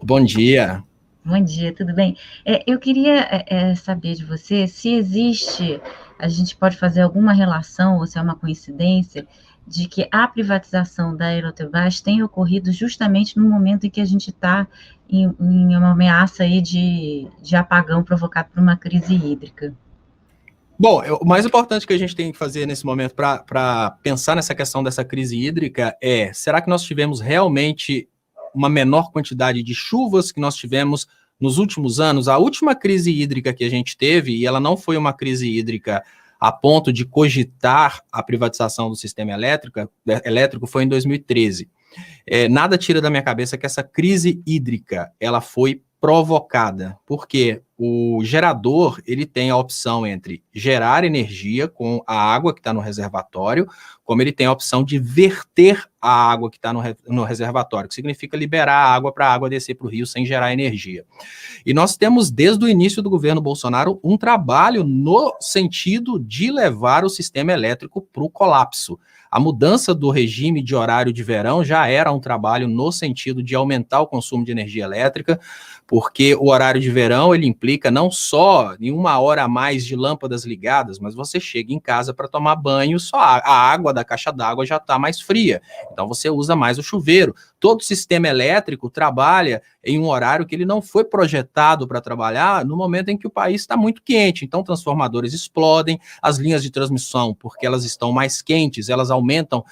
Bom dia. Bom dia, tudo bem? Eu queria saber de você se existe, a gente pode fazer alguma relação, ou se é uma coincidência, de que a privatização da Eletrobras tem ocorrido justamente no momento em que a gente está em uma ameaça aí de apagão provocado por uma crise hídrica. Bom, o mais importante que a gente tem que fazer nesse momento para pensar nessa questão dessa crise hídrica é: será que nós tivemos realmente uma menor quantidade de chuvas que nós tivemos nos últimos anos? A última crise hídrica que a gente teve, e ela não foi uma crise hídrica a ponto de cogitar a privatização do sistema elétrico, foi em 2013. Nada tira da minha cabeça que essa crise hídrica ela foi provocada, porque o gerador ele tem a opção entre gerar energia com a água que está no reservatório, como ele tem a opção de verter a água que está no reservatório, que significa liberar a água para a água descer para o rio sem gerar energia. E nós temos, desde o início do governo Bolsonaro, um trabalho no sentido de levar o sistema elétrico para o colapso. A mudança do regime de horário de verão já era um trabalho no sentido de aumentar o consumo de energia elétrica, porque o horário de verão ele implica não só em 1 hora a mais de lâmpadas ligadas, mas você chega em casa para tomar banho, só a água da caixa d'água já está mais fria, então você usa mais o chuveiro. Todo o sistema elétrico trabalha em um horário que ele não foi projetado para trabalhar no momento em que o país está muito quente. Então, transformadores explodem, as linhas de transmissão, porque elas estão mais quentes, elas aumentam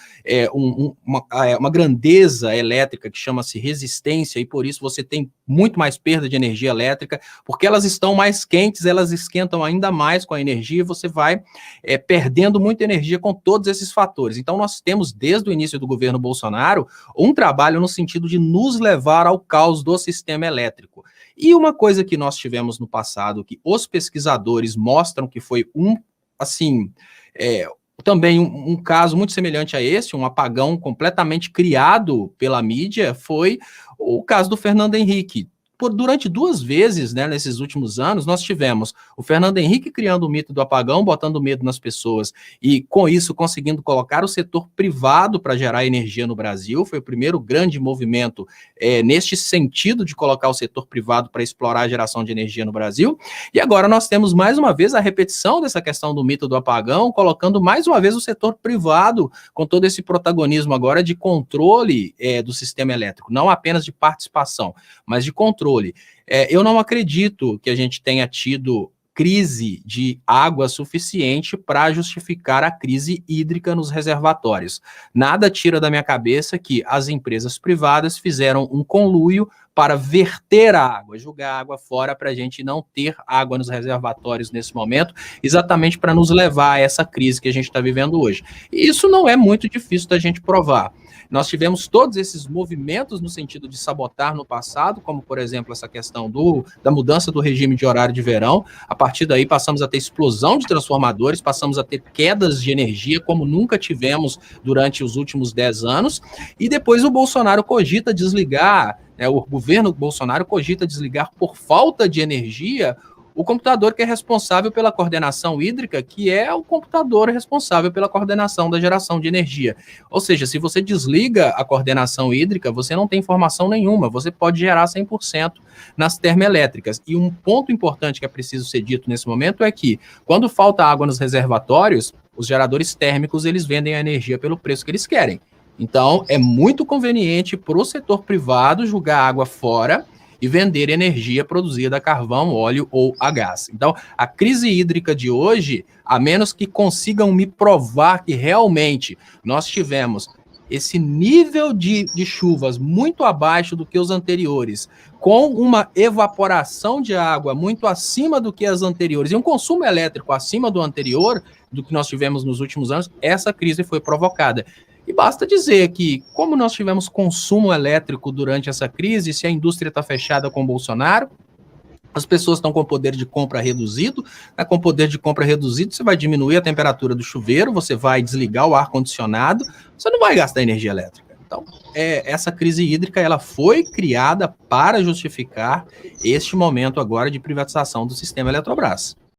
uma grandeza elétrica que chama-se resistência, e por isso você tem muito mais perda de energia elétrica, porque elas estão mais quentes, elas esquentam ainda mais com a energia, e você vai perdendo muita energia com todos esses fatores. Então, nós temos, desde o início do governo Bolsonaro, um trabalho no sentido de nos levar ao caos do sistema elétrico. E uma coisa que nós tivemos no passado, que os pesquisadores mostram que foi também um caso muito semelhante a esse, um apagão completamente criado pela mídia, foi o caso do Fernando Henrique. Durante 2 vezes, né, nesses últimos anos, nós tivemos o Fernando Henrique criando o mito do apagão, botando medo nas pessoas e, com isso, conseguindo colocar o setor privado para gerar energia no Brasil. Foi o primeiro grande movimento neste sentido de colocar o setor privado para explorar a geração de energia no Brasil. E agora nós temos, mais uma vez, a repetição dessa questão do mito do apagão, colocando, mais uma vez, o setor privado com todo esse protagonismo agora de controle do sistema elétrico, não apenas de participação, mas de controle. Eu não acredito que a gente tenha tido crise de água suficiente para justificar a crise hídrica nos reservatórios. Nada tira da minha cabeça que as empresas privadas fizeram um conluio para verter a água, jogar a água fora para a gente não ter água nos reservatórios nesse momento, exatamente para nos levar a essa crise que a gente está vivendo hoje. E isso não é muito difícil da gente provar. Nós tivemos todos esses movimentos no sentido de sabotar no passado, como, por exemplo, essa questão da mudança do regime de horário de verão. A partir daí, passamos a ter explosão de transformadores, passamos a ter quedas de energia, como nunca tivemos durante os últimos 10 anos. E depois o Bolsonaro cogita desligar, o governo Bolsonaro cogita desligar por falta de energia o computador que é responsável pela coordenação hídrica, que é o computador responsável pela coordenação da geração de energia. Ou seja, se você desliga a coordenação hídrica, você não tem informação nenhuma, você pode gerar 100% nas termoelétricas. E um ponto importante que é preciso ser dito nesse momento é que, quando falta água nos reservatórios, os geradores térmicos eles vendem a energia pelo preço que eles querem. Então, é muito conveniente para o setor privado jogar água fora e vender energia produzida a carvão, óleo ou a gás. Então, a crise hídrica de hoje, a menos que consigam me provar que realmente nós tivemos esse nível de chuvas muito abaixo do que os anteriores, com uma evaporação de água muito acima do que as anteriores, e um consumo elétrico acima do anterior, do que nós tivemos nos últimos anos, essa crise foi provocada. E basta dizer que, como nós tivemos consumo elétrico durante essa crise, se a indústria está fechada com o Bolsonaro, as pessoas estão com poder de compra reduzido, com poder de compra reduzido, você vai diminuir a temperatura do chuveiro, você vai desligar o ar-condicionado, você não vai gastar energia elétrica. Então, essa crise hídrica ela foi criada para justificar este momento agora de privatização do sistema Eletrobras.